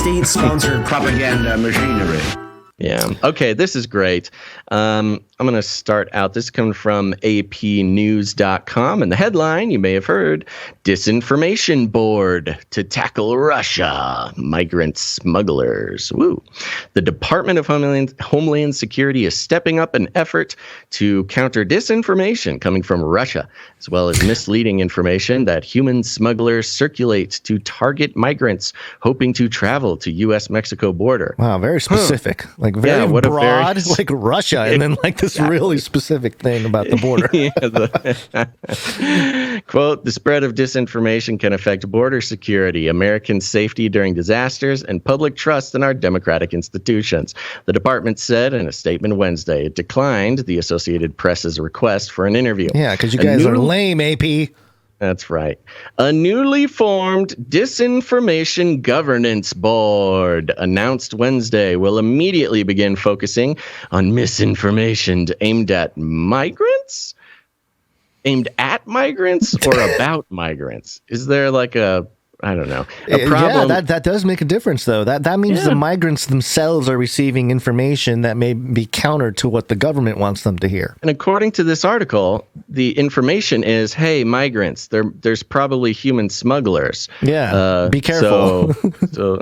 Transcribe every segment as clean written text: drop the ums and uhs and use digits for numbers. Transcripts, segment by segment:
state-sponsored propaganda machinery. Yeah. Okay, this is great. I'm going to start out. This is coming from apnews.com. And the headline, you may have heard, Disinformation Board to tackle Russia, migrant smugglers. Woo. The Department of Homeland Security is stepping up an effort to counter disinformation coming from Russia, as well as misleading information that human smugglers circulate to target migrants hoping to travel to U.S.-Mexico border. Wow, very specific. Like very broad, like Russia, and then like this really specific thing about the border. Quote, the spread of disinformation can affect border security, American safety during disasters, and public trust in our democratic institutions. The department said in a statement Wednesday it declined the Associated Press's request for an interview. Yeah, because you guys are lame, AP. That's right. A newly formed Disinformation Governance Board announced Wednesday will immediately begin focusing on misinformation aimed at migrants? Aimed at migrants or about migrants? Is there like a problem? Yeah, that does make a difference, though. That means the migrants themselves are receiving information that may be counter to what the government wants them to hear. And according to this article, the information is, hey, migrants, there's probably human smugglers. Yeah, be careful. So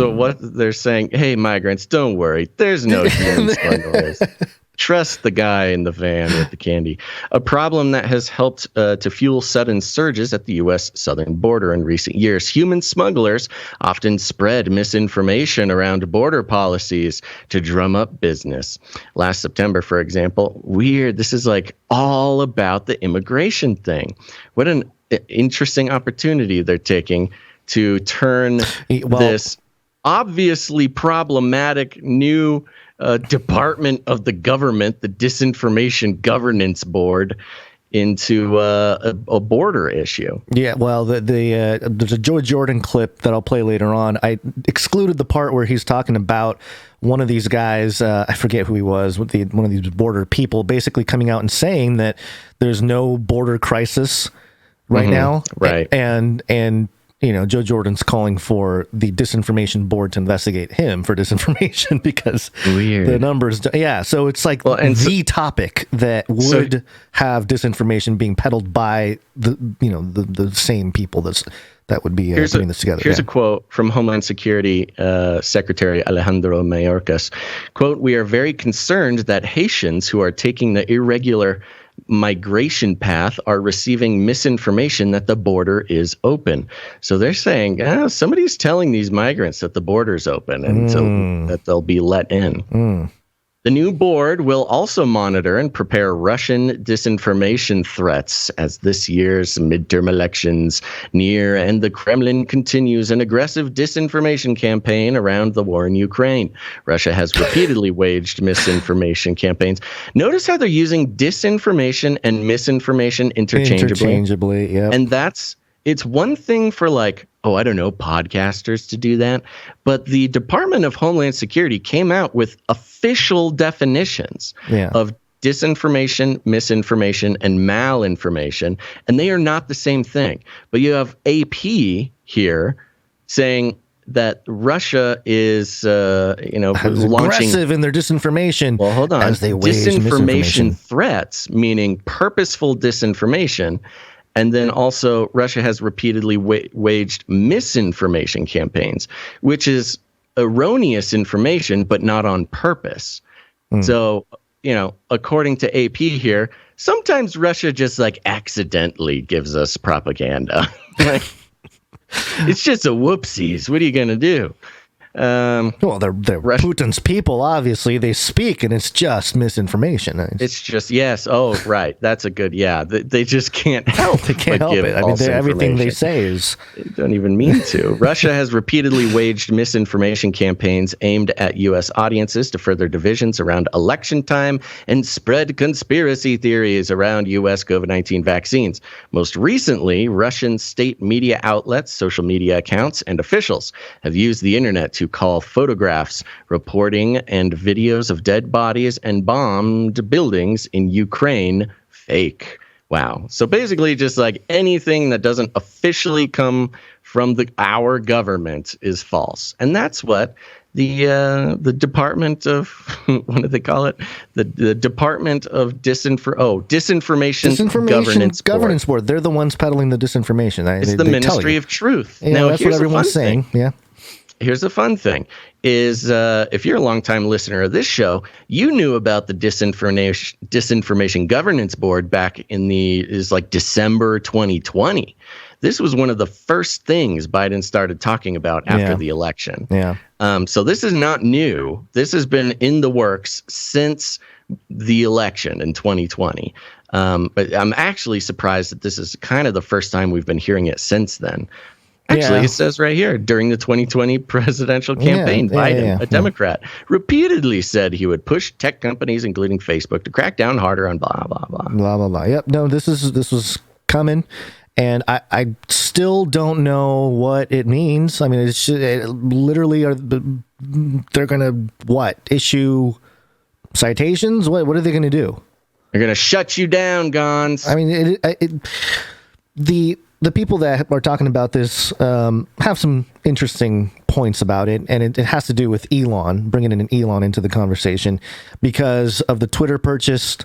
what they're saying, hey, migrants, don't worry, there's no human smugglers. Trust the guy in the van with the candy. A problem that has helped to fuel sudden surges at the U.S. southern border in recent years. Human smugglers often spread misinformation around border policies to drum up business. Last September, for example, this is like all about the immigration thing. What an interesting opportunity they're taking to turn this obviously problematic new department of the government, the Disinformation Governance Board, into a border issue. Yeah, well, there's a Joe Jordan clip that I'll play later on. I excluded the part where he's talking about one of these guys, I forget who he was, one of these border people, basically coming out and saying that there's no border crisis right now. Right. And Joe Jordan's calling for the Disinformation Board to investigate him for disinformation because the numbers. Yeah, so it's like the topic that would have disinformation being peddled by the same people that would be putting this together. Here's a quote from Homeland Security Secretary Alejandro Mayorkas. Quote, we are very concerned that Haitians who are taking the irregular migration path are receiving misinformation that the border is open. So they're saying somebody's telling these migrants that the border's open and so that they'll be let in. The new board will also monitor and prepare Russian disinformation threats as this year's midterm elections near and the Kremlin continues an aggressive disinformation campaign around the war in Ukraine. Russia has repeatedly waged misinformation campaigns. Notice how they're using disinformation and misinformation interchangeably. Yeah. And it's one thing for podcasters to do that. But the Department of Homeland Security came out with official definitions of disinformation, misinformation, and malinformation, and they are not the same thing. But you have AP here saying that Russia is, launching aggressive in their disinformation. Well, hold on. As they wage disinformation threats, meaning purposeful disinformation. And then also Russia has repeatedly waged misinformation campaigns, which is erroneous information, but not on purpose. So, according to AP here, sometimes Russia just accidentally gives us propaganda. It's just a whoopsies. What are you going to do? Well, they're Putin's people, obviously. They speak, and it's just misinformation. It's just, yes. Oh, right. That's a good, They just can't help They can't help it. I mean, everything they say is... They don't even mean to. Russia has repeatedly waged misinformation campaigns aimed at U.S. audiences to further divisions around election time and spread conspiracy theories around U.S. COVID-19 vaccines. Most recently, Russian state media outlets, social media accounts, and officials have used the internet to call photographs, reporting, and videos of dead bodies and bombed buildings in Ukraine fake. Wow. So basically just like anything that doesn't officially come from our government is false. And that's what the Department of, what do they call it? The Department of Disinformation Governance Board. They're the ones peddling the disinformation. It's the Ministry of Truth. Yeah, now, that's what everyone's saying. Yeah. Here's the fun thing is if you're a longtime listener of this show, you knew about the Disinformation Governance Board back in December 2020. This was one of the first things Biden started talking about after the election. Yeah. So this is not new. This has been in the works since the election in 2020. But I'm actually surprised that this is kind of the first time we've been hearing it since then. Actually, it says right here, during the 2020 presidential campaign, Biden, a Democrat, repeatedly said he would push tech companies, including Facebook, to crack down harder on blah, blah, blah. Blah, blah, blah. Yep. No, this was coming. And I still don't know what it means. I mean, they're going to, issue citations? What are they going to do? They're going to shut you down, Gonz. I mean, the people that are talking about this have some interesting points about it, and it has to do with Elon, bringing in Elon into the conversation because of the Twitter purchase,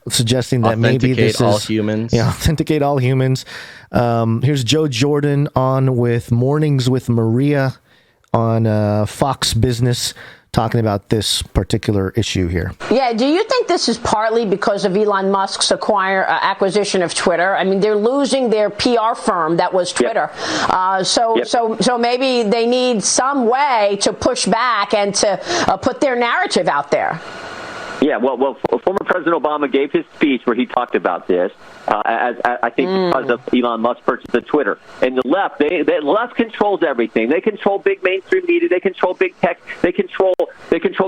suggesting that maybe this is... authenticate all humans. Here's Joe Jordan on with Mornings with Maria on Fox Business, talking about this particular issue here. Yeah, do you think this is partly because of Elon Musk's acquisition of Twitter? I mean, they're losing their PR firm that was Twitter. Yep. So maybe they need some way to push back and to put their narrative out there. Yeah, well, former President Obama gave his speech where he talked about this, I think because of Elon Musk's purchase of Twitter. And the left, the left controls everything. They control big mainstream media. They control big tech. They control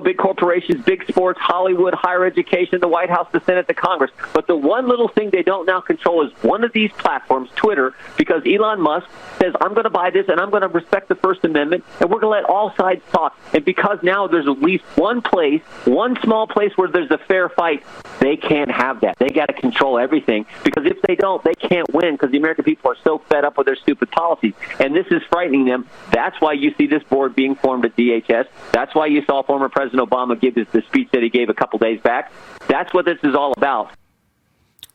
big corporations, big sports, Hollywood, higher education, the White House, the Senate, the Congress. But the one little thing they don't now control is one of these platforms, Twitter, because Elon Musk says, I'm going to buy this and I'm going to respect the First Amendment and we're going to let all sides talk. And because now there's at least one small place where there's a fair fight, they can't have that. They got to control everything, because if they don't, they can't win, because the American people are so fed up with their stupid policies. And this is frightening them. That's why you see this board being formed at DHS. That's why you saw former President Obama give the speech that he gave a couple days back. That's what this is all about.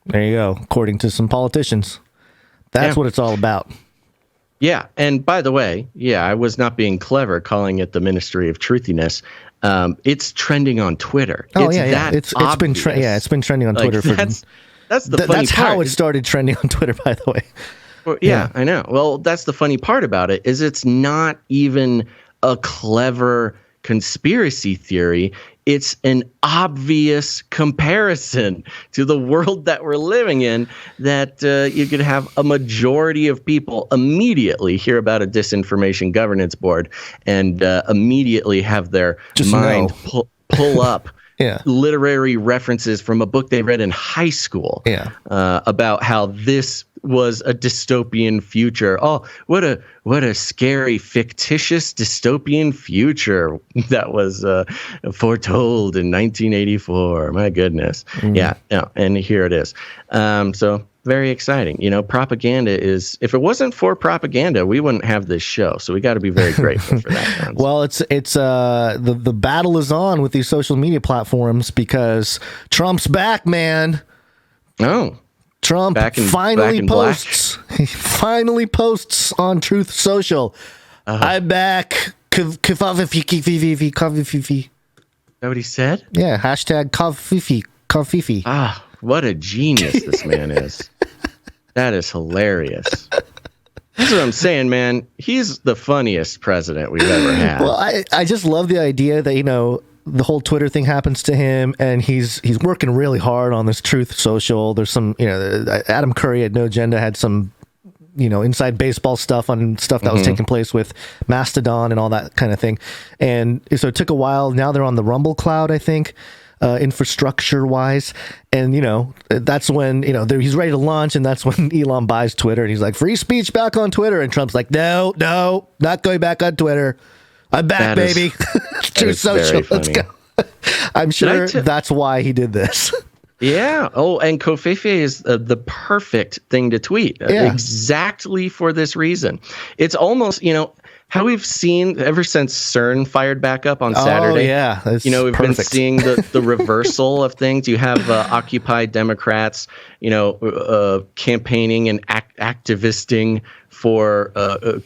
There you go. According to some politicians, that's what it's all about. Yeah. And by the way, I was not being clever calling it the Ministry of Truthiness. It's trending on Twitter. It's been trending on Twitter that's the funny part. That's how it started trending on Twitter, by the way. Well, I know. Well, that's the funny part about it, is it's not even a clever conspiracy theory. It's an obvious comparison to the world that we're living in, that you could have a majority of people immediately hear about a disinformation governance board and immediately have their mind pull up literary references from a book they read in high school about how this was a dystopian future. Oh, what a scary, fictitious dystopian future that was foretold in 1984. My goodness. And here it is. So very exciting. Propaganda is, if it wasn't for propaganda, we wouldn't have this show. So we got to be very grateful for that. Well, it's the battle is on with these social media platforms, because Trump's back, man. Oh. Trump finally posts. He finally posts on Truth Social. I'm back. Is that what he said? Yeah. Hashtag Kafifi. Ah, what a genius this man is. That is hilarious. That's what I'm saying, man. He's the funniest president we've ever had. Well, I just love the idea that, the whole Twitter thing happens to him, and he's working really hard on this Truth Social. There's some, Adam Curry at No Agenda had some, inside baseball stuff on stuff that was taking place with Mastodon and all that kind of thing. And so it took a while. Now they're on the Rumble cloud, I think, infrastructure wise. And, that's when, he's ready to launch, and that's when Elon buys Twitter, and he's like, free speech back on Twitter. And Trump's like, no, not going back on Twitter. I'm back, baby. Truth Social. Let's go. I'm sure that's why he did this. Yeah. Oh, and Covfefe is the perfect thing to tweet exactly for this reason. It's almost, how we've seen ever since CERN fired back up on Saturday. Oh, yeah. That's we've perfect. been seeing the reversal of things. You have Occupy Democrats, campaigning and activisting for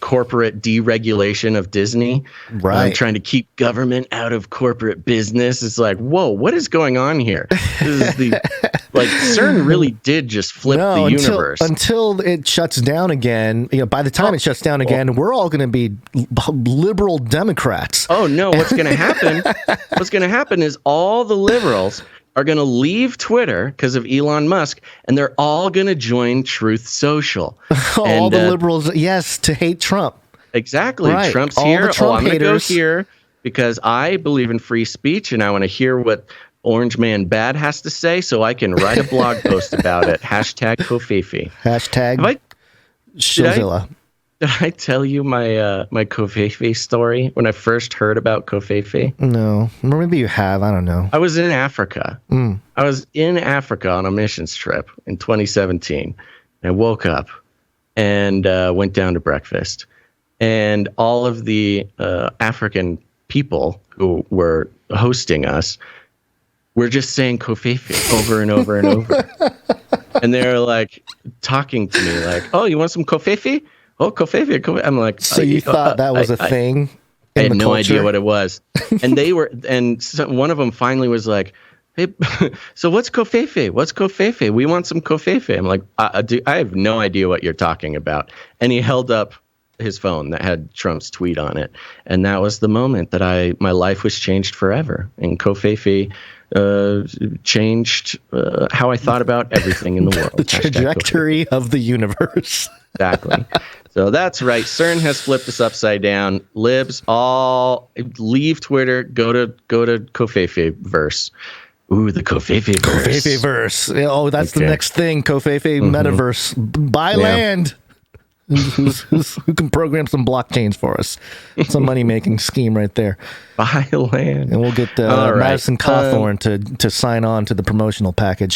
corporate deregulation of Disney, right? Trying to keep government out of corporate business. It's like, whoa, what is going on here? This is CERN really did just flip the universe until it shuts down again. By the time it shuts down again, we're all going to be liberal Democrats. Oh no, what's going to happen? What's going to happen is all the liberals are going to leave Twitter because of Elon Musk, and they're all going to join Truth Social. All the liberals, yes, to hate Trump. Exactly. Right. Trump's all here. The Trump I'm going to go haters. here because I believe in free speech, and I want to hear what Orange Man Bad has to say, so I can write a blog post about it. Hashtag Covfefe. Hashtag Showzilla. Did I tell you my my Covfefe story when I first heard about Covfefe? No. Or maybe you have. I don't know. I was in Africa. I was in Africa on a missions trip in 2017. I woke up and went down to breakfast. And all of the African people who were hosting us were just saying Covfefe over and over and over. And they're like talking to me like, oh, you want some Covfefe? Oh, Covfefe. I'm like, so you thought that was a thing? I had no idea what it was. And one of them finally was like, hey, so what's Covfefe? What's Covfefe? We want some Covfefe. I'm like, I have no idea what you're talking about. And he held up his phone that had Trump's tweet on it. And that was the moment that my life was changed forever. And Covfefe changed how I thought about everything in the world. The trajectory of the universe. Exactly. So that's right. CERN has flipped us upside down. Libs all leave Twitter. Go to Covfefe verse. Ooh, the Covfefe verse. Covfefe verse. Oh, that's the next thing. Covfefe metaverse. Buy land. Who can program some blockchains for us? Some money making scheme right there. Buy land, and we'll get Madison Cawthorn to sign on to the promotional package.